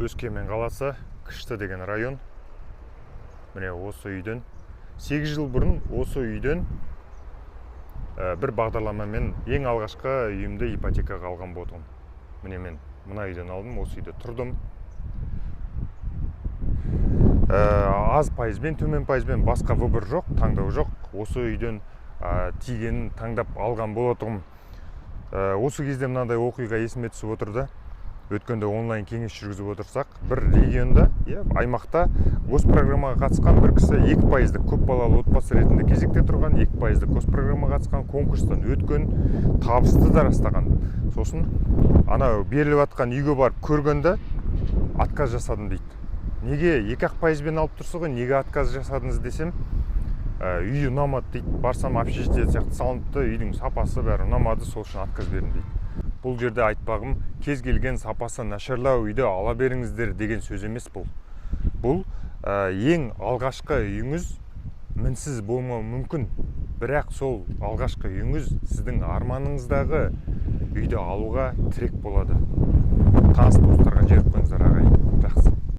Өскемен қаласы, Кішті деген район. Міне осы үйден 8 жыл бұрын осы үйден бір бағдарламамен ең алғашқы үйімді ипотекаға алған болдым. Міне мен мына үйден алдым, осы үйде тұрдым. Аз пайызбен, төмен пайызбен басқа выбор жоқ, таңдау жоқ. Осы үйден тигенін таңдап алған болатығым. Осы кезде мынандай оқиға есіме түсіп отырды. Өткенде онлайн кеңес жүргізіп отырсақ, бір регионда, аймақта госпрограммаға қатысқан бір кісі 2%-ді көп балалы отбасы ретінде кезекте тұрған, 2%-ді госпрограммаға қатысқан, конкурстан өткен, табысты да растаған. Сосын анау беріліп жатқан үйге барып көргенде отказ жасадым дейді. Неге 2% алып тұрсыз ғой, неге отказ жасадыңыз десем, үй ұнамады дейді. Барсам общежитие сияқты салыныпты, үйдің сапасы бәрі ұнамады, сол үшін отказ бердім дейді. Бұл жерде айтпағым, кез келген сапасы нашарлау үйді ала беріңіздер деген сөз емес бұл. Бұл ең алғашқы үйіңіз мінсіз болмауы мүмкін, бірақ сол алғашқы үйіңіз сіздің арманыңыздағы үйді алуға тірек болады. Таныс достарға жіберіп қойыңыздар ағайын. Жақсы.